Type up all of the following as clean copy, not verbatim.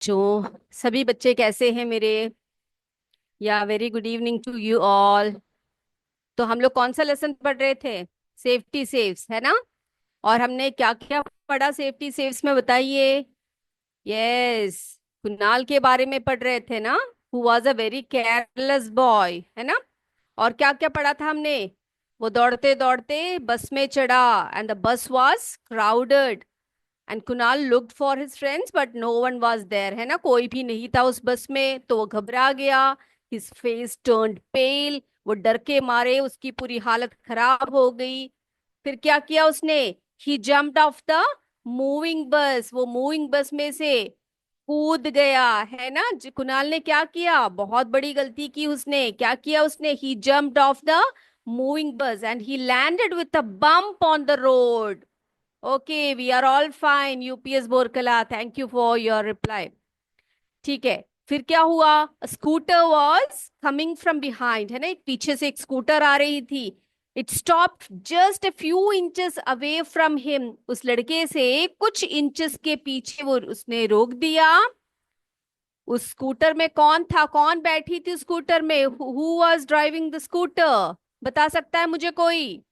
जो सभी बच्चे कैसे हैं मेरे। या very good evening to you all. तो हम लोग कौन सा लेसन पढ़ रहे थे? सेफ्टी सेव्स, है ना। और हमने क्या क्या पढ़ा सेफ्टी सेव्स में, बताइए। यस, कुणाल के बारे में पढ़ रहे थे ना। Who was a very careless boy, है ना। और क्या क्या पढ़ा था हमने? वो दौड़ते दौड़ते बस में चढ़ा and the bus was crowded and Kunal looked for his friends but no one was there, है ना, कोई भी नहीं था उस बस में। तो वो घबरा गया। हिज फेस टर्न्ड पेल। वो डर के मारे उसकी पूरी हालत खराब हो गई। फिर क्या किया उसने? He jumped off the moving bus. वो मूविंग बस में से कूद गया, है ना। कुणाल ने क्या किया? बहुत बड़ी गलती की उसने। क्या किया उसने? He jumped off the moving bus and he landed with a bump on the road. Okay, we are all fine UPS Borkala, thank you for your reply. ठीक है। फिर क्या हुआ? Scooter was coming from behind, है ना, एक पीछे से एक स्कूटर आ रही थी। It stop just a few inches away from him. उस लड़के से कुछ इंचेस के पीछे वो उसने रोक दिया। उस स्कूटर में कौन था? कौन बैठी थी स्कूटर में? Who was driving the scooter? बता सकता है मुझे कोई?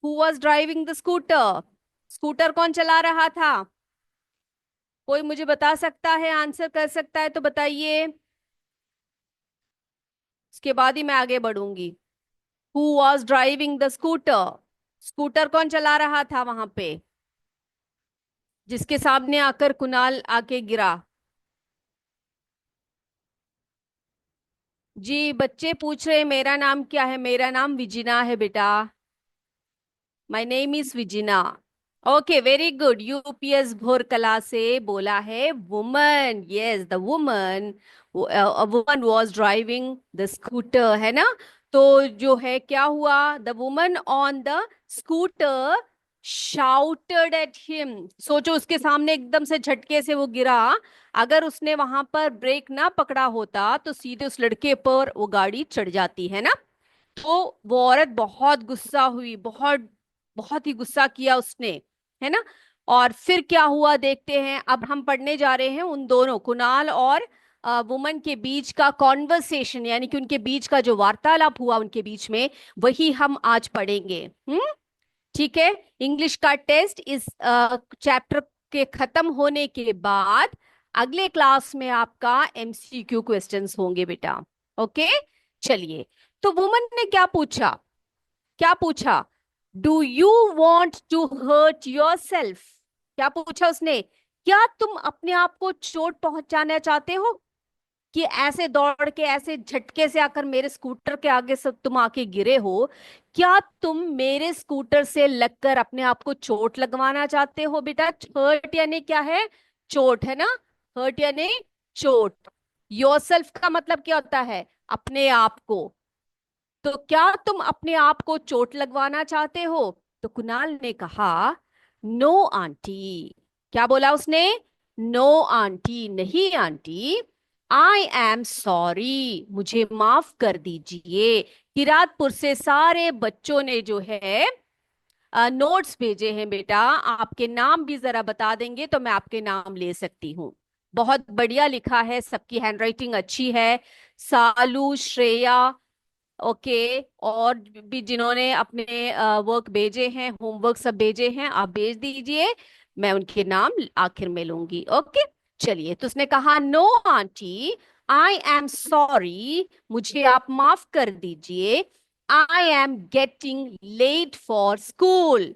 Who was driving the scooter? Scooter कौन चला रहा था? कोई मुझे बता सकता है, आंसर कर सकता है तो बताइए। उसके बाद ही मैं आगे बढ़ूंगी। Who was driving the scooter? Scooter कौन चला रहा था वहां पे, जिसके सामने आकर कुणाल आके गिरा? जी, बच्चे पूछ रहे हैं मेरा नाम क्या है। मेरा नाम विजिना है बेटा। My name is Vijina. Okay, very good. UPS Bhorkala से बोला है woman. Yes, the woman, woman was driving the scooter, है ना। तो जो है क्या हुआ? The woman on the scooter shouted at him. सोचो, उसके सामने एकदम से झटके से वो गिरा। अगर उसने वहां पर ब्रेक ना पकड़ा होता तो सीधे उस लड़के पर वो गाड़ी चढ़ जाती, है ना। तो वो औरत बहुत गुस्सा हुई, बहुत बहुत ही गुस्सा किया उसने, है ना। और फिर क्या हुआ देखते हैं। अब हम पढ़ने जा रहे हैं उन दोनों, कुणाल और वुमन के बीच का कॉन्वर्सेशन, यानी कि उनके बीच का जो वार्तालाप हुआ उनके बीच में, वही हम आज पढ़ेंगे। ठीक है। इंग्लिश का टेस्ट इस चैप्टर के खत्म होने के बाद अगले क्लास में आपका एमसीक्यू क्वेश्चंस होंगे बेटा। ओके, चलिए। तो वुमन ने क्या पूछा? क्या पूछा? Do you want to hurt yourself? क्या पूछा उसने? क्या तुम अपने आप को चोट पहुंचाना चाहते हो? कि ऐसे दौड़ के ऐसे झटके से आकर मेरे स्कूटर के आगे से तुम आके गिरे हो? क्या तुम मेरे स्कूटर से लगकर अपने आप को चोट लगवाना चाहते हो बेटा? हर्ट यानी क्या है? चोट, है ना। हर्ट यानी चोट। योरसेल्फ का मतलब क्या होता है? अपने आप को। तो क्या तुम अपने आप को चोट लगवाना चाहते हो? तो कुणाल ने कहा, नो आंटी। क्या बोला उसने? नो आंटी, नहीं आंटी। आई एम सॉरी, मुझे माफ कर दीजिए। किरातपुर से सारे बच्चों ने जो है नोट्स भेजे हैं बेटा। आपके नाम भी जरा बता देंगे तो मैं आपके नाम ले सकती हूँ। बहुत बढ़िया लिखा है, सबकी हैंडराइटिंग अच्छी है। सालू, श्रेया, ओके, और भी जिन्होंने अपने वर्क भेजे हैं, होमवर्क सब भेजे हैं, आप भेज दीजिए। मैं उनके नाम आखिर में लूंगी। ओके, चलिए। तो उसने कहा, no aunty, I am sorry, मुझे आप माफ कर दीजिए। I am getting late for school,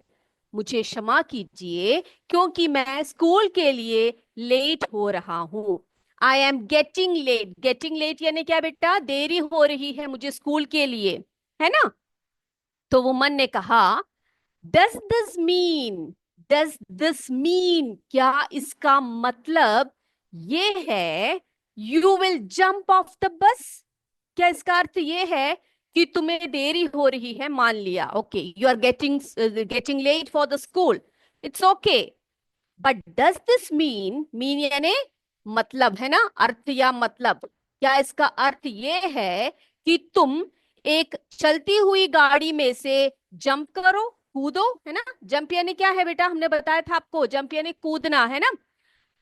मुझे क्षमा कीजिए क्योंकि मैं स्कूल के लिए लेट हो रहा हूँ। I am getting late. Getting late यानी क्या बेटा? देरी हो रही है मुझे स्कूल के लिए, है ना। तो वुमन ने कहा, does this mean, does this mean, क्या इसका मतलब ये है you will jump of the bus? क्या इसका अर्थ ये है कि तुम्हें देरी हो रही है? मान लिया, okay, you are getting getting late for the school, it's okay. But does this mean, mean यानी मतलब, है ना, अर्थ या मतलब। क्या इसका अर्थ ये है कि तुम एक चलती हुई गाड़ी में से जंप करो, कूदो, है ना। जंप यानी क्या है बेटा? हमने बताया था आपको, जंप यानी कूदना, है ना।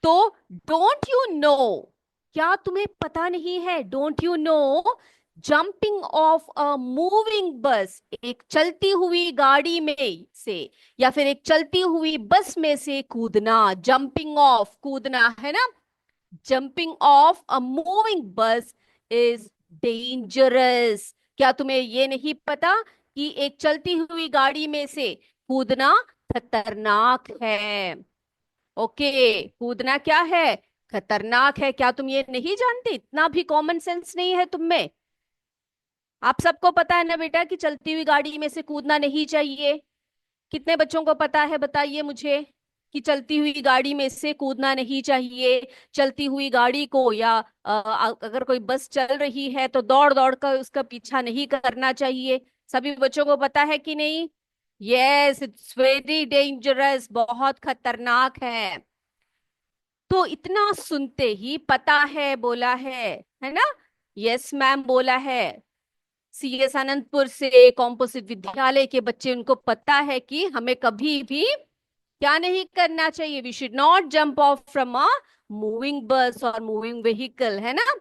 तो डोंट यू नो, क्या तुम्हें पता नहीं है? Don't you know? Jumping of a moving बस, एक चलती हुई गाड़ी में से या फिर एक चलती हुई बस में से कूदना, जंपिंग ऑफ कूदना है ना। जंपिंग ऑफ अ मूविंग बस इज डेंजरस। क्या तुम्हें ये नहीं पता कि एक चलती हुई गाड़ी में से कूदना खतरनाक है? ओके, कूदना क्या है? खतरनाक है। क्या तुम ये नहीं जानते? इतना भी कॉमन सेंस नहीं है तुम में? आप सबको पता है ना बेटा कि चलती हुई गाड़ी में से कूदना नहीं चाहिए। कितने बच्चों को पता है बताइए मुझे कि चलती हुई गाड़ी में से कूदना नहीं चाहिए? चलती हुई गाड़ी को या अगर कोई बस चल रही है तो दौड़ दौड़ कर उसका पीछा नहीं करना चाहिए। सभी बच्चों को पता है कि नहीं? यस, इट्स वेरी डेंजरस, बहुत खतरनाक है। तो इतना सुनते ही पता है बोला है ना? यस मैम बोला है। सीएस आनंदपुर से कॉम्पोजिट विद्यालय के बच्चे, उनको पता है कि हमें कभी भी क्या नहीं करना चाहिए। We should not jump off from a moving bus और मूविंग व्हीकल, है ना।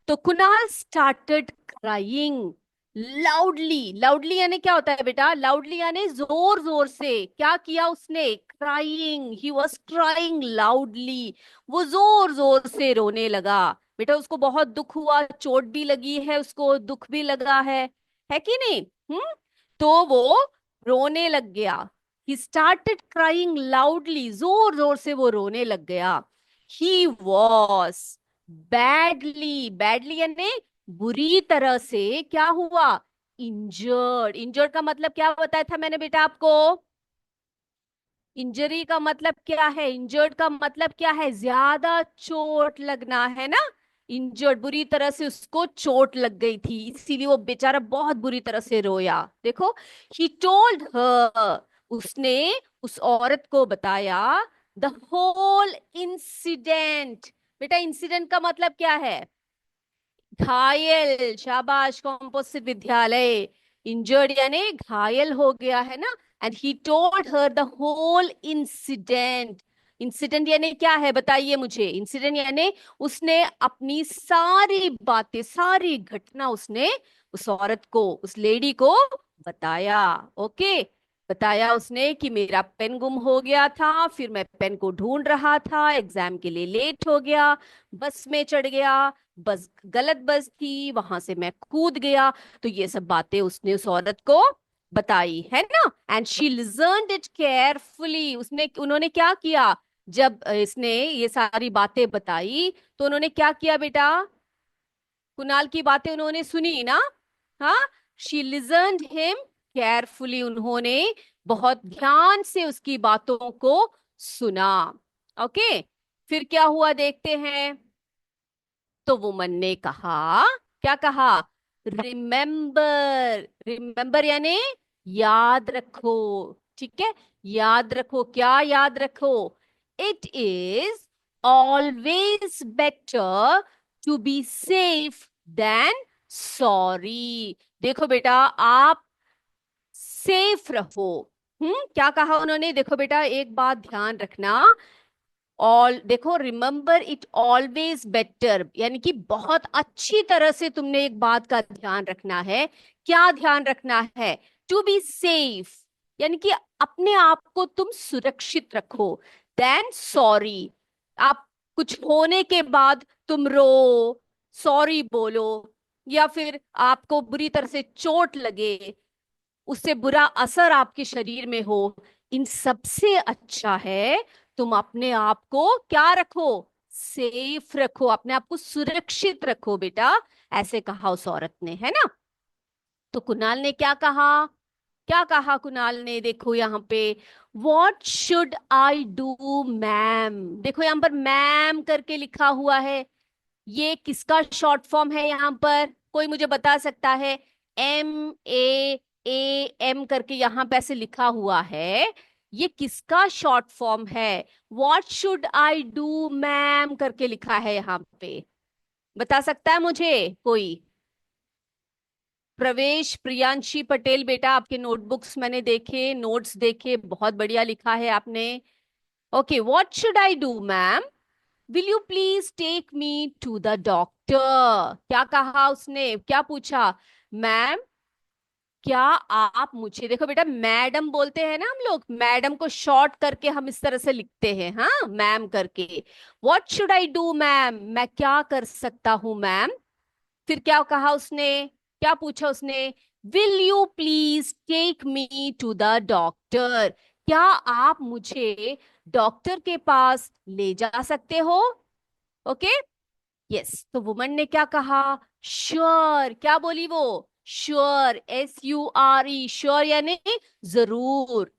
तो Kunal started crying loudly. Loudly यानी क्या होता है बेटा? लाउडली यानी जोर जोर से। क्या किया उसने? Crying, he was crying loudly. वो जोर जोर से रोने लगा। बेटा उसको बहुत दुख हुआ, चोट भी लगी है, उसको दुख भी लगा है कि नहीं? तो वो रोने लग गया। ही स्टार्टेड क्राइंग लाउडली, जोर जोर से वो रोने लग गया। ही वॉज बैडली, बैडली यानी बुरी तरह से क्या हुआ? इंजर्ड। इंजर्ड का मतलब क्या बताया था मैंने बेटा आपको? इंजरी का मतलब क्या है? इंजर्ड का मतलब क्या है? ज्यादा चोट लगना, है ना। इंजर्ड, बुरी तरह से उसको चोट लग गई थी, इसीलिए वो बेचारा बहुत बुरी तरह से रोया। देखो, ही टोल्ड हर, उसने उस औरत को बताया द होल इंसिडेंट। बेटा इंसिडेंट का मतलब क्या है? घायल, शाबाश कॉम्पोजिट विद्यालय। इंजर्ड यानी घायल हो गया, है ना। And he told her the whole incident. Incident यानी क्या है बताइए मुझे? इंसिडेंट यानी उसने अपनी सारी बातें, सारी घटना उसने उस औरत को, उस लेडी को बताया। ओके, बताया उसने कि मेरा पेन गुम हो गया था, फिर मैं पेन को ढूंढ रहा था, एग्जाम के लिए लेट हो गया, बस में चढ़ गया, बस गलत बस थी, वहां से मैं कूद गया। तो ये सब बातें उसने उस औरत को बताई, है ना। And she listened it carefully. उसने, उन्होंने क्या किया? जब इसने ये सारी बातें बताई तो उन्होंने क्या किया बेटा? कुणाल की बातें उन्होंने सुनी ना। हाँ, शी लिसन्ड हिम केयरफुली, उन्होंने बहुत ध्यान से उसकी बातों को सुना। ओके, फिर क्या हुआ देखते हैं। तो वुमन ने कहा, क्या कहा? रिमेंबर। रिमेंबर यानी याद रखो। ठीक है, याद रखो। क्या याद रखो? It is always better to be safe than sorry. देखो बेटा, आप सेफ रहो। क्या कहा उन्होंने? देखो बेटा, एक बात ध्यान रखना। ऑल, देखो, रिमेंबर इट ऑलवेज बेटर यानी कि बहुत अच्छी तरह से तुमने एक बात का ध्यान रखना है। क्या ध्यान रखना है? टू बी सेफ यानी कि अपने आप को तुम सुरक्षित रखो, देन सॉरी। आप कुछ होने के बाद तुम रो, सॉरी बोलो, या फिर आपको बुरी तरह से चोट लगे, उससे बुरा असर आपके शरीर में हो, इन सबसे अच्छा है तुम अपने आप को क्या रखो? सेफ रखो, अपने आप को सुरक्षित रखो बेटा। ऐसे कहा उस औरत ने, है ना। तो कुणाल ने क्या कहा? क्या कहा कुणाल ने? देखो यहाँ पे, what should I do ma'am. देखो यहाँ पर मैम करके लिखा हुआ है, ये किसका शॉर्ट फॉर्म है? यहाँ पर कोई मुझे बता सकता है? MAAM करके यहाँ पे ऐसे लिखा हुआ है, ये किसका शॉर्ट फॉर्म है? What should I do ma'am करके लिखा है यहाँ पे, बता सकता है मुझे कोई? प्रवेश, प्रियांशी पटेल, बेटा आपके नोटबुक्स मैंने देखे, नोट्स देखे, बहुत बढ़िया लिखा है आपने। Okay, what should I do ma'am? Will you please take me to the doctor. क्या कहा उसने, क्या पूछा? मैम, क्या आप मुझे, देखो बेटा, मैडम बोलते हैं ना हम लोग, मैडम को शॉर्ट करके हम इस तरह से लिखते हैं, हाँ, मैम करके। What should I do ma'am, मैं क्या कर सकता हूँ मैम? फिर क्या कहा उसने, क्या पूछा उसने? Will you please take me to the doctor, क्या आप मुझे डॉक्टर के पास ले जा सकते हो? Okay, yes. तो वुमन ने क्या कहा? श्योर। क्या बोली वो? श्योर, SURE, श्योर यानी जरूर।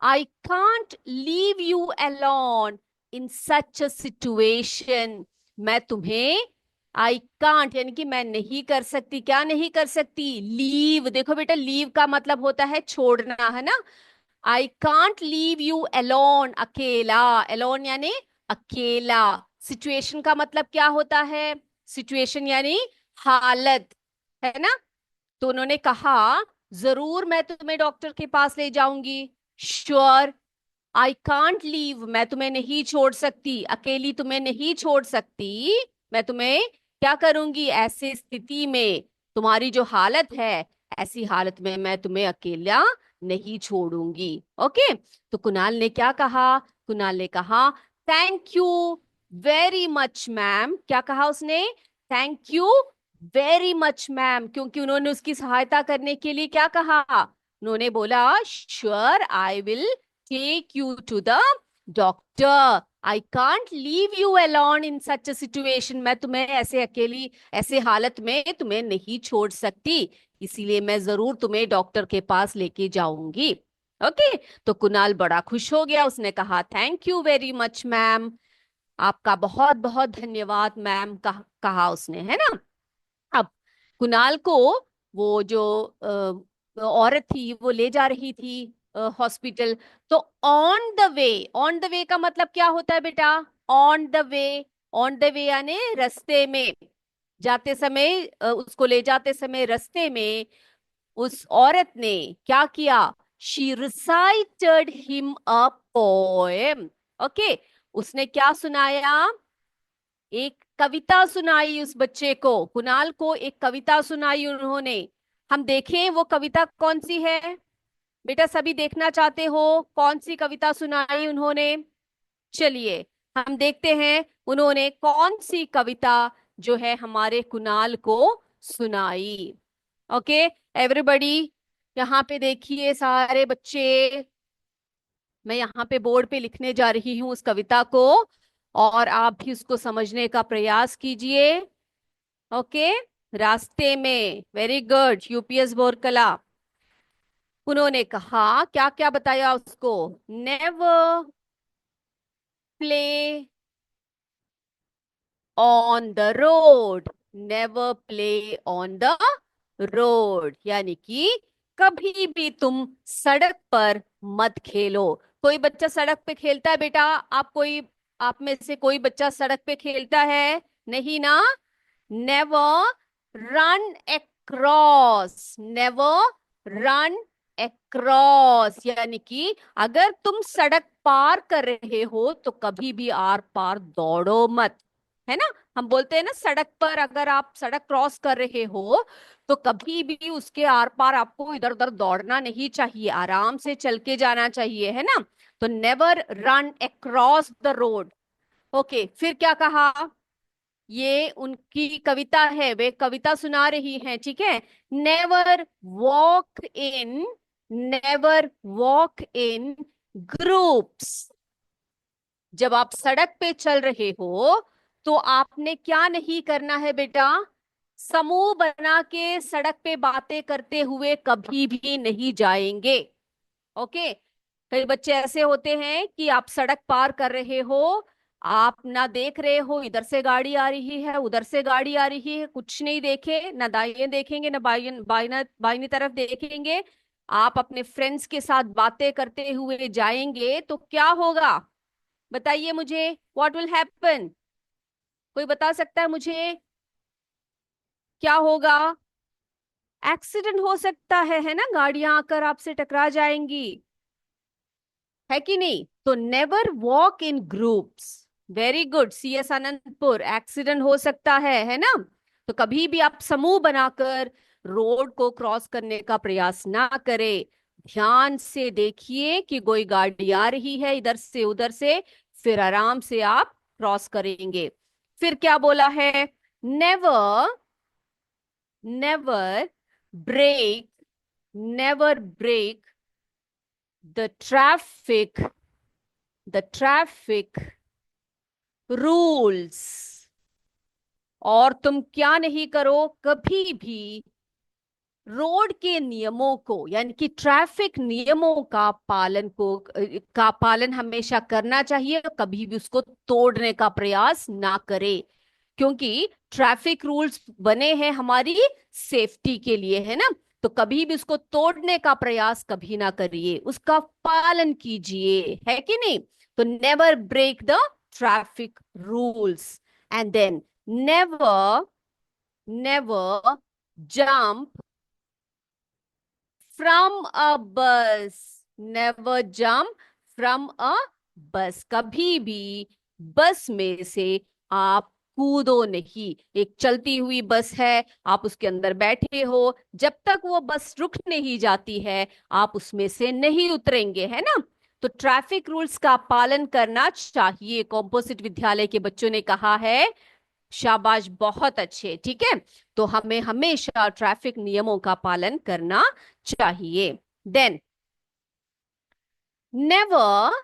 आई can't leave alone in such a situation, मैं तुम्हें, आई कांट यानी कि मैं नहीं कर सकती, क्या नहीं कर सकती? लीव, देखो बेटा, लीव का मतलब होता है छोड़ना, है ना? आई कांट लीव यू अलोन, अकेला, अलोन यानी अकेला। सिचुएशन का मतलब क्या होता है? सिचुएशन यानी हालत, है ना? तो उन्होंने कहा, जरूर मैं तुम्हें डॉक्टर के पास ले जाऊंगी। श्योर, आई कांट लीव, मैं तुम्हें नहीं छोड़ सकती, अकेली तुम्हें नहीं छोड़ सकती। मैं तुम्हें क्या करूंगी ऐसे स्थिति में, तुम्हारी जो हालत है, ऐसी हालत में मैं तुम्हें अकेला नहीं छोड़ूंगी। ओके। तो कुणाल ने क्या कहा? कुणाल ने कहा, thank you very much ma'am. क्या कहा उसने? Thank you very much ma'am, क्योंकि उन्होंने उसकी सहायता करने के लिए क्या कहा? उन्होंने बोला, sure I will take you to the doctor, I can't leave you alone in such a situation, मैं तुम्हें ऐसे अकेली, ऐसे हालत में तुम्हें नहीं छोड़ सकती, इसीलिए मैं जरूर तुम्हें डॉक्टर के पास लेके जाऊंगी। ओके। तो कुणाल बड़ा खुश हो गया, उसने कहा, thank you very much ma'am, आपका बहुत बहुत धन्यवाद मैम, कहा उसने, है ना? अब कुणाल को वो जो औरत थी वो ले जा रही थी हॉस्पिटल। तो ऑन द वे का मतलब क्या होता है बेटा? On the way, on the way यानी रास्ते में, जाते समय, उसको ले जाते समय रास्ते में उस औरत ने क्या किया? She recited him a poem. Okay, उसने क्या सुनाया? एक कविता सुनाई उस बच्चे को, कुणाल को एक कविता सुनाई उन्होंने। हम देखें वो कविता कौन सी है? बेटा सभी देखना चाहते हो कौन सी कविता सुनाई उन्होंने? चलिए हम देखते हैं उन्होंने कौन सी कविता जो है हमारे कुणाल को सुनाई। ओके एवरीबॉडी, यहाँ पे देखिए सारे बच्चे, मैं यहाँ पे बोर्ड पे लिखने जा रही हूँ उस कविता को, और आप भी उसको समझने का प्रयास कीजिए। ओके, रास्ते में, वेरी गुड, यूपीएस बोरकला। उन्होंने कहा, क्या क्या बताया उसको? Never play on the road, never play on the road यानी कि कभी भी तुम सड़क पर मत खेलो। कोई बच्चा सड़क पे खेलता है बेटा? आप में से कोई बच्चा सड़क पे खेलता है? नहीं ना? Never run across, never run across यानी कि अगर तुम सड़क पार कर रहे हो तो कभी भी आर पार दौड़ो मत, है ना? हम बोलते हैं ना, सड़क पर अगर आप सड़क क्रॉस कर रहे हो तो कभी भी उसके आर पार आपको इधर उधर दौड़ना नहीं चाहिए, आराम से चल के जाना चाहिए, है ना? तो never run across the road. Okay, फिर क्या कहा? ये उनकी कविता है, वे कविता सुना रही हैं, ठीक है? Never walk in, never walk in groups, जब आप सड़क पे चल रहे हो तो आपने क्या नहीं करना है बेटा? समूह बना के सड़क पे बातें करते हुए कभी भी नहीं जाएंगे। ओके, कई बच्चे ऐसे होते हैं कि आप सड़क पार कर रहे हो, आप ना देख रहे हो इधर से गाड़ी आ रही है उधर से गाड़ी आ रही है, कुछ नहीं देखे, ना दाहिने देखेंगे ना बाइने तरफ देखेंगे, आप अपने फ्रेंड्स के साथ बातें करते हुए जाएंगे तो क्या होगा? बताइए मुझे, व्हाट विल हैपन? कोई बता सकता है मुझे क्या होगा? एक्सीडेंट हो सकता है ना? गाड़ियां आकर आपसे टकरा जाएंगी, है कि नहीं? तो never walk in groups, very good, CS Anandpur. Accident हो सकता है ना? तो कभी भी आप समूह बनाकर रोड को क्रॉस करने का प्रयास ना करें। ध्यान से देखिए कि कोई गाड़ी आ रही है इधर से उधर से, फिर आराम से आप क्रॉस करेंगे। फिर क्या बोला है? Never, never break, never break the traffic, the traffic rules. और तुम क्या नहीं करो, कभी भी रोड के नियमों को, यानी कि ट्रैफिक नियमों का पालन हमेशा करना चाहिए। कभी भी उसको तोड़ने का प्रयास ना करे, क्योंकि ट्रैफिक रूल्स बने हैं हमारी सेफ्टी के लिए, है ना? तो कभी भी उसको तोड़ने का प्रयास कभी ना करिए, उसका पालन कीजिए, है कि नहीं? तो never break the traffic rules. And then never, never jump from a bus, never jump from a बस। कभी भी बस में से आप कूदो नहीं। एक चलती हुई बस है, आप उसके अंदर बैठे हो, जब तक वो बस रुक नहीं जाती है आप उसमें से नहीं उतरेंगे, है ना? तो ट्रैफिक रूल्स का पालन करना चाहिए, कॉम्पोजिट विद्यालय के बच्चों ने कहा है। शाबाश, बहुत अच्छे, ठीक है। तो हमें हमेशा ट्रैफिक नियमों का पालन करना चाहिए। Then never,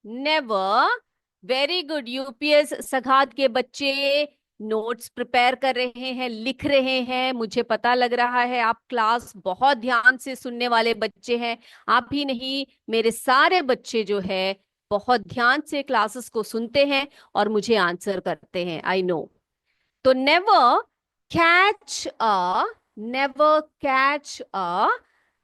never, very good. UPS Sagat के बच्चे नोट्स प्रिपेयर कर रहे हैं, लिख रहे हैं। मुझे पता लग रहा है आप क्लास बहुत ध्यान से सुनने वाले बच्चे हैं। आप ही नहीं, मेरे सारे बच्चे जो है बहुत ध्यान से क्लासेस को सुनते हैं और मुझे आंसर करते हैं, आई नो। तो never catch a, never catch a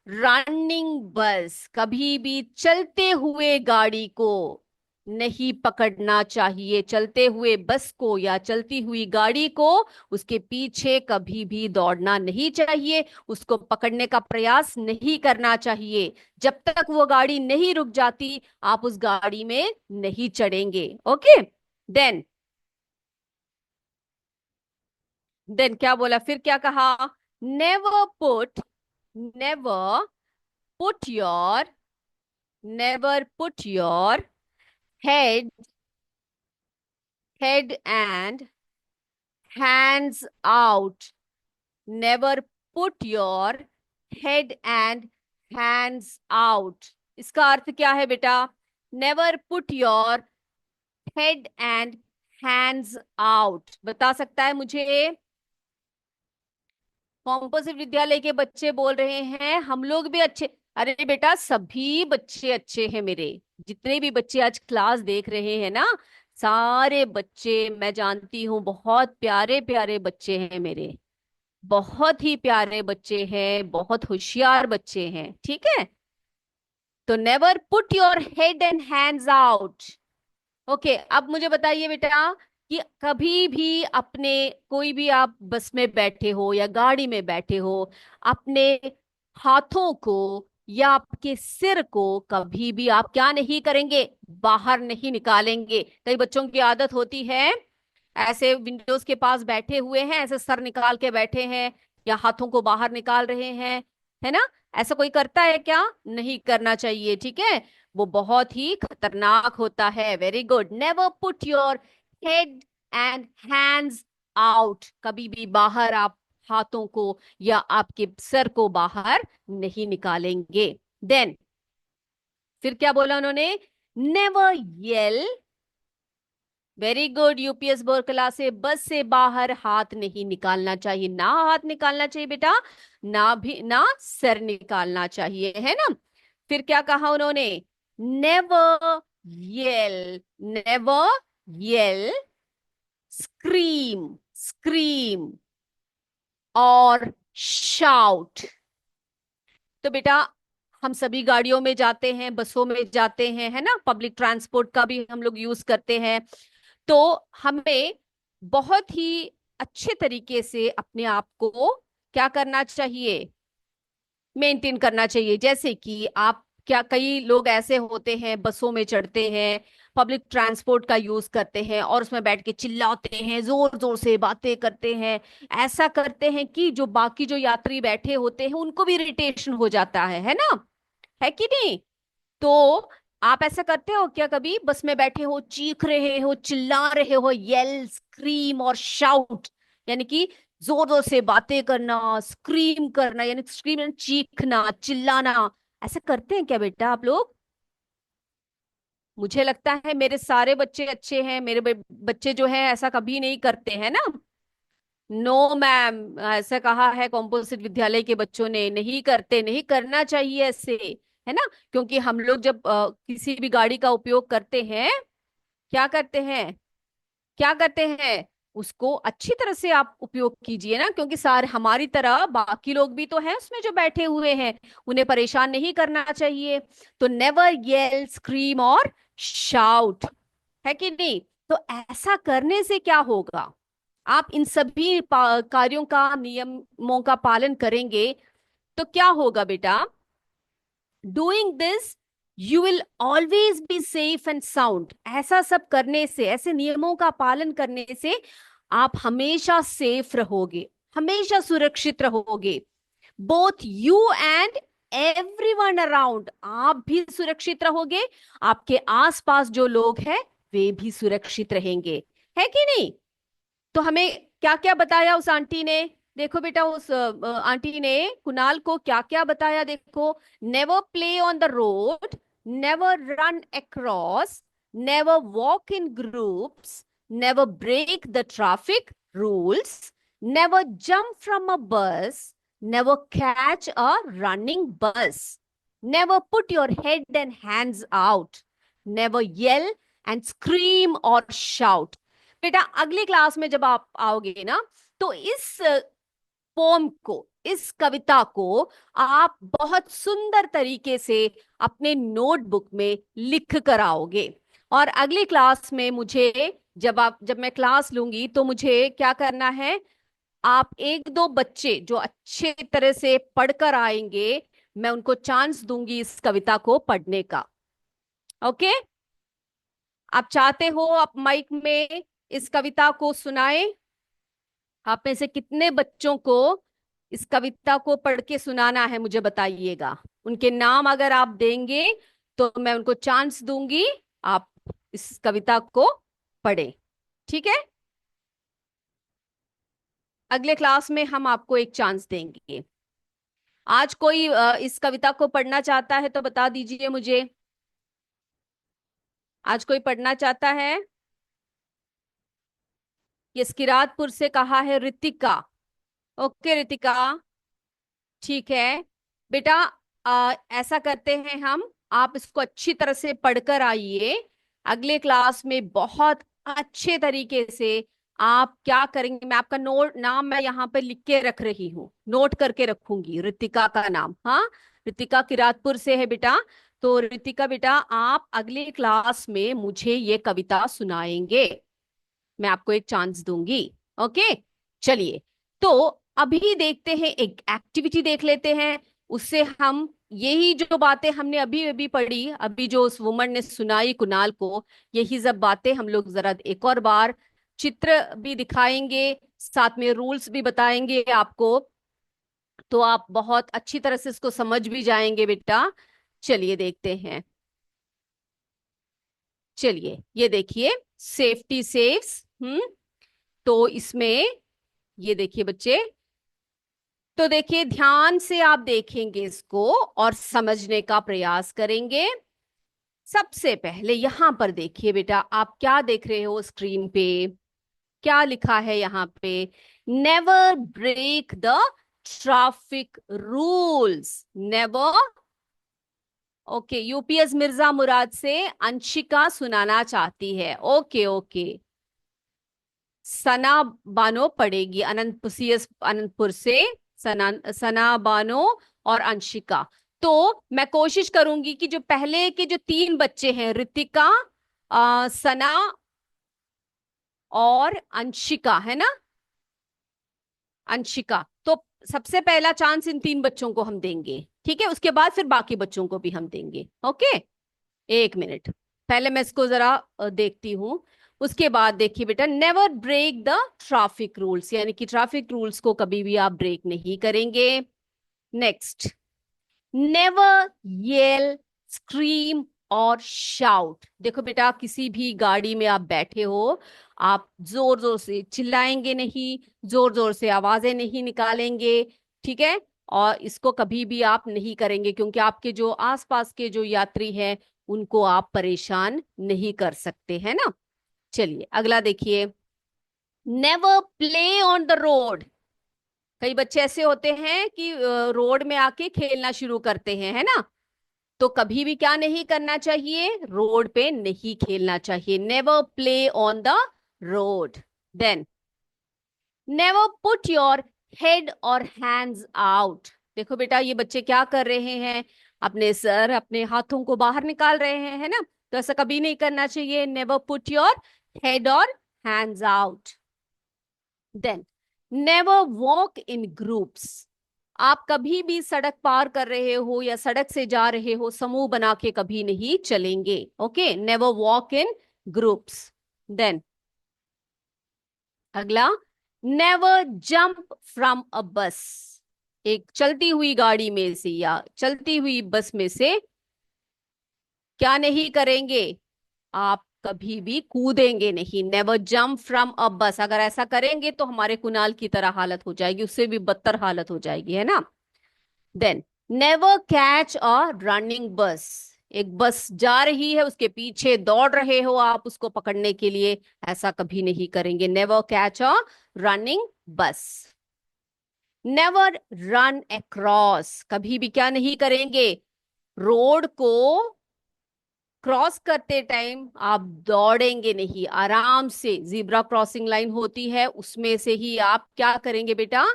running बस। कभी भी चलते हुए गाड़ी को नहीं पकड़ना चाहिए, चलते हुए बस को या चलती हुई गाड़ी को उसके पीछे कभी भी दौड़ना नहीं चाहिए, उसको पकड़ने का प्रयास नहीं करना चाहिए। जब तक वो गाड़ी नहीं रुक जाती आप उस गाड़ी में नहीं चढ़ेंगे। ओके। देन, देन क्या बोला, फिर क्या कहा? Never put, never put your, never put your head, head and hands out. Never put your head and hands out. इसका अर्थ क्या है बेटा? Never put your head and hands out, बता सकता है मुझे? कॉम्पोजिट विद्यालय के बच्चे बोल रहे हैं हम लोग भी अच्छे। अरे बेटा, सभी बच्चे अच्छे हैं मेरे। जितने भी बच्चे आज क्लास देख रहे हैं ना, सारे बच्चे मैं जानती हूँ, बहुत प्यारे प्यारे बच्चे हैं मेरे। बहुत ही प्यारे बच्चे हैं, बहुत होशियार बच्चे हैं, ठीक है। तो never put your head and hands out. Okay, अब मुझे बताइए बेटा कि कभी भी अपने, कोई भी आप बस में बैठे हो या गाड़ी में बैठे हो, अपने हाथों को या आपके सिर को कभी भी आप क्या नहीं करेंगे, बाहर नहीं निकालेंगे। कई बच्चों की आदत होती है, ऐसे विंडोज के पास बैठे हुए हैं, ऐसे सर निकाल के बैठे हैं या हाथों को बाहर निकाल रहे हैं, है ना? ऐसा कोई करता है क्या? नहीं करना चाहिए, ठीक है। वो बहुत ही खतरनाक होता है। Very good. Never put your head and hands out. कभी भी बाहर आप हाथों को या आपके सर को बाहर नहीं निकालेंगे। देन फिर क्या बोला उन्होंने? Never yell. Very good. UPS board class से बस से बाहर हाथ नहीं निकालना चाहिए, ना हाथ निकालना चाहिए बेटा, ना भी ना सर निकालना चाहिए, है ना? फिर क्या कहा उन्होंने? Never yell, never yell, scream, scream और शाउट। तो बेटा, हम सभी गाड़ियों में जाते हैं, बसों में जाते हैं, है ना? पब्लिक ट्रांसपोर्ट का भी हम लोग यूज करते हैं। तो हमें बहुत ही अच्छे तरीके से अपने आप को क्या करना चाहिए, मेंटेन करना चाहिए। जैसे कि आप क्या, कई लोग ऐसे होते हैं बसों में चढ़ते हैं, पब्लिक ट्रांसपोर्ट का यूज करते हैं और उसमें बैठ के चिल्लाते हैं, जोर जोर से बातें करते हैं, ऐसा करते हैं कि जो बाकी जो यात्री बैठे होते हैं उनको भी इरिटेशन हो जाता है ना, है कि नहीं? तो आप ऐसा करते हो क्या कभी? बस में बैठे हो, चीख रहे हो, चिल्ला रहे हो, येल, स्क्रीम और शाउट, यानी कि जोर जोर से बातें करना, स्क्रीम करना, यानी स्क्रीम यानी चीखना, चिल्लाना, ऐसा करते हैं क्या बेटा आप लोग? मुझे लगता है मेरे सारे बच्चे अच्छे हैं, मेरे बच्चे जो हैं ऐसा कभी नहीं करते हैं ना। नो मैम, ऐसा कहा है कॉम्पोजिट विद्यालय के बच्चों ने, नहीं करते, नहीं करना चाहिए ऐसे, है ना? क्योंकि हम लोग जब किसी भी गाड़ी का उपयोग करते हैं, क्या करते हैं, क्या करते हैं, उसको अच्छी तरह से आप उपयोग कीजिए ना, क्योंकि सारे हमारी तरह बाकी लोग भी तो हैं उसमें जो बैठे हुए हैं, उन्हें परेशान नहीं करना चाहिए। तो नेवर येल, स्क्रीम और शाउट, है कि नहीं? तो ऐसा करने से क्या होगा? आप इन सभी कार्यों का, नियमों का पालन करेंगे तो क्या होगा बेटा? Doing this you will always be safe and sound. ऐसा सब करने से, ऐसे नियमों का पालन करने से आप हमेशा सेफ रहोगे, हमेशा सुरक्षित रहोगे। Both you and everyone around, आप भी सुरक्षित रहोगे, आपके आसपास जो लोग हैं वे भी सुरक्षित रहेंगे, है कि नहीं? तो हमें क्या क्या बताया उस आंटी ने? देखो बेटा, उस आंटी ने कुणाल को क्या क्या बताया, देखो। Never play on the road, never run across, never walk in groups, never break the traffic rules, never jump from a bus, never catch a running bus, never put your head and hands out, never yell and scream और shout. बेटा अगली class में जब आप आओगे ना, तो इस पोम को, इस कविता को आप बहुत सुंदर तरीके से अपने नोटबुक में लिख कर आओगे। और अगली क्लास में मुझे, जब मैं क्लास लूंगी तो मुझे क्या करना है, आप एक दो बच्चे जो अच्छे तरह से पढ़कर आएंगे, मैं उनको चांस दूंगी इस कविता को पढ़ने का। ओके? आप चाहते हो आप माइक में इस कविता को सुनाएं? आप में से कितने बच्चों को इस कविता को पढ़ के सुनाना है मुझे बताइएगा। उनके नाम अगर आप देंगे तो मैं उनको चांस दूंगी, आप इस कविता को पढ़ें। ठीक है? अगले क्लास में हम आपको एक चांस देंगे। आज कोई इस कविता को पढ़ना चाहता है तो बता दीजिए मुझे। आज कोई पढ़ना चाहता है? ये किरातपुर से कहा है रितिका। ओके रितिका, ठीक है बेटा। ऐसा करते हैं हम, आप इसको अच्छी तरह से पढ़कर आइए। अगले क्लास में बहुत अच्छे तरीके से आप क्या करेंगे, मैं आपका नोट नाम मैं यहाँ पे लिख के रख रही हूँ, नोट करके रखूंगी रितिका का नाम। हाँ, रितिका किरातपुर से है बेटा। तो रितिका बेटा, आप अगले क्लास में मुझे ये कविता सुनाएंगे, मैं आपको एक चांस दूंगी। ओके, चलिए। तो अभी देखते हैं, एक एक्टिविटी देख लेते हैं, उससे हम यही जो बातें हमने अभी अभी पढ़ी, अभी जो उस वुमन ने सुनाई कुणाल को, यही सब बातें हम लोग जरा एक और बार, चित्र भी दिखाएंगे, साथ में रूल्स भी बताएंगे आपको, तो आप बहुत अच्छी तरह से इसको समझ भी जाएंगे बेटा। चलिए देखते हैं। चलिए ये देखिए, सेफ्टी सेव्स। तो इसमें ये देखिए बच्चे, तो देखिए ध्यान से आप देखेंगे इसको और समझने का प्रयास करेंगे। सबसे पहले यहां पर देखिए बेटा, आप क्या देख रहे हो स्क्रीन पे? क्या लिखा है यहाँ पे? Never break the traffic rules, never. Okay, UPS Mirza Murad से अंशिका सुनाना चाहती है। ओके ओके, सना बानो पढ़ेगी, अनंतपुर, सीएस अनंतपुर से सना, सना बानो और अंशिका। तो मैं कोशिश करूंगी कि जो पहले के जो तीन बच्चे हैं, रितिका, सना और अंशिका, है ना, अंशिका, तो सबसे पहला चांस इन तीन बच्चों को हम देंगे, ठीक है? उसके बाद फिर बाकी बच्चों को भी हम देंगे। ओके, एक मिनट। पहले मैं इसको जरा देखती हूँ। उसके बाद देखिए बेटा, never break the traffic rules, यानी कि ट्रैफिक रूल्स को कभी भी आप ब्रेक नहीं करेंगे। नेक्स्ट, नेवर येल, स्क्रीम और शाउट। देखो बेटा, किसी भी गाड़ी में आप बैठे हो, आप जोर जोर से चिल्लाएंगे नहीं, जोर जोर से आवाजें नहीं निकालेंगे, ठीक है। और इसको कभी भी आप नहीं करेंगे, क्योंकि आपके जो आसपास के जो यात्री हैं उनको आप परेशान नहीं कर सकते, है ना। चलिए अगला देखिए, never play on the road. कई बच्चे ऐसे होते हैं कि रोड में आके खेलना शुरू करते हैं, है ना। तो कभी भी क्या नहीं करना चाहिए, रोड पे नहीं खेलना चाहिए। Never play on the road. Then, never put your head और हैंड्स आउट। देखो बेटा, ये बच्चे क्या कर रहे हैं, अपने सर अपने हाथों को बाहर निकाल रहे हैं, है ना। तो ऐसा कभी नहीं करना चाहिए। नेवर पुट योर हेड और hands out. Then, never walk in groups. आप कभी भी सड़क पार कर रहे हो या सड़क से जा रहे हो, समूह बना के कभी नहीं चलेंगे। Okay, never walk in groups. Then अगला, never jump from a bus. एक चलती हुई गाड़ी में से या चलती हुई बस में से क्या नहीं करेंगे, आप कभी भी कूदेंगे नहीं। नेवर जंप फ्रॉम अ बस। अगर ऐसा करेंगे तो हमारे कुणाल की तरह हालत हो जाएगी, उससे भी बदतर हालत हो जाएगी, है ना। Then, never catch a running bus. एक बस जा रही है, उसके पीछे दौड़ रहे हो आप उसको पकड़ने के लिए, ऐसा कभी नहीं करेंगे। Never catch a running bus. Never run across. कभी भी क्या नहीं करेंगे, रोड को क्रॉस करते टाइम आप दौड़ेंगे नहीं, आराम से जीब्रा क्रॉसिंग लाइन होती है उसमें से ही आप क्या करेंगे बेटा,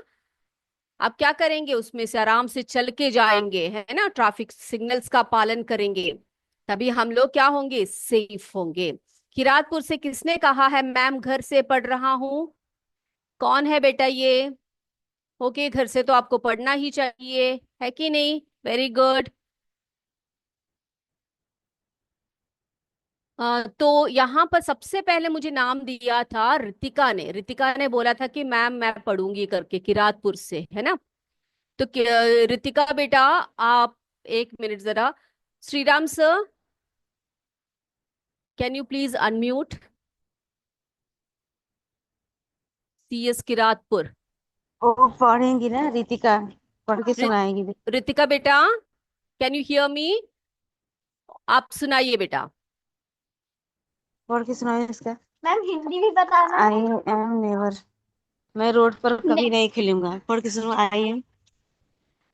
आप क्या करेंगे, उसमें से आराम से चल के जाएंगे, है ना। ट्रैफिक सिग्नल्स का पालन करेंगे, तभी हम लोग क्या होंगे, सेफ होंगे। किरातपुर से किसने कहा है मैम घर से पढ़ रहा हूं, कौन है बेटा ये। ओके, घर से तो आपको पढ़ना ही चाहिए, है कि नहीं। Very good. तो यहाँ पर सबसे पहले मुझे नाम दिया था रितिका ने। रितिका ने बोला था कि मैम मैं पढ़ूंगी करके, किरातपुर से, है ना। तो रितिका बेटा, आप एक मिनट जरा, Shriram sir, can you please unmute, CS Kiratpur. वो पढ़ेंगी ना रितिका, पढ़ के रि- सुनाएंगी। रितिका बेटा, कैन यू हियर मी, आप सुनाइए बेटा। पढ़ के सुनाए इसका। मैम हिंदी भी बताना। आई एम नेवर, मैं रोड पर कभी नहीं खेलूंगा। पढ़ के सुनो। आई एम,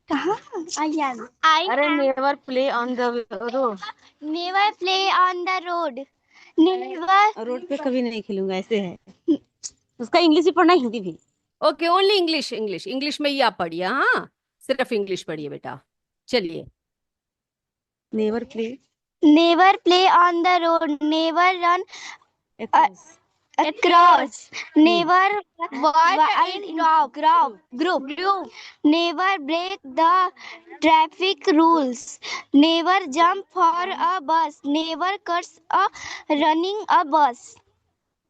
कहाँ, आई एम, अरे never play on the road, never play on the road, never road पे कभी नहीं खेलूंगा, ऐसे है उसका। इंग्लिश भी पढ़ना है, हिंदी भी। Okay, only English, English English में ही आप पढ़िए, हाँ, सिर्फ इंग्लिश पढ़िए बेटा। चलिए, never play, never play on the road, never run across, never walk in group, never break the traffic rules, never jump for a bus, never curse a running a bus.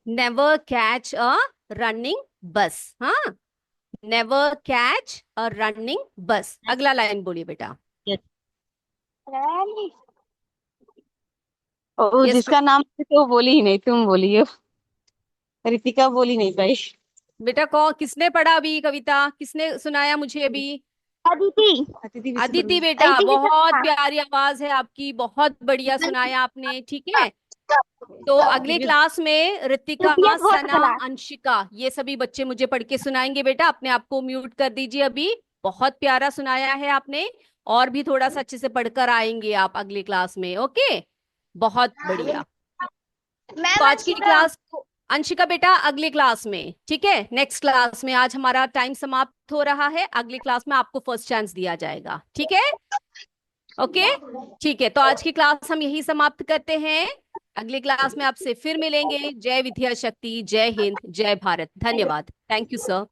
Never catch a running बस, हाँ, never catch a running बस। अगला line बोलिए बेटा। ओ, yes जिसका नाम तो वो बोली ही नहीं, तुम बोली हो। रितिका बोली नहीं पाई। बेटा, कौन किसने पढ़ा अभी कविता, किसने सुनाया मुझे अभी। अदिति, अदिति भी अदिति सुन, बेटा, अदिति भी बहुत सुना। प्यारी आवाज है आपकी, बहुत बढ़िया सुनाया आपने, ठीक है। तो अगले क्लास में ऋतिका, यूपीएस बहुत सना, चला। अंशिका, ये सभी बच्चे मुझे पढ़ के सुनाएंगे। बेटा अपने आप को म्यूट कर दीजिए अभी, बहुत प्यारा सुनाया है आपने। और भी थोड़ा सा अच्छे से पढ़कर आएंगे आप अगली क्लास में, ओके। बहुत बढ़िया। तो मैम आज की अंशिका। क्लास को, अंशिका बेटा अगली क्लास में, ठीक है, नेक्स्ट क्लास में। आज हमारा टाइम समाप्त हो रहा है, अगली क्लास में आपको फर्स्ट चांस दिया जाएगा, ठीक है। ओके, ठीक है। तो आज की क्लास हम यही समाप्त करते हैं, अगली क्लास में आपसे फिर मिलेंगे। जय विद्या शक्ति, जय हिंद, जय भारत, धन्यवाद, थैंक यू सर।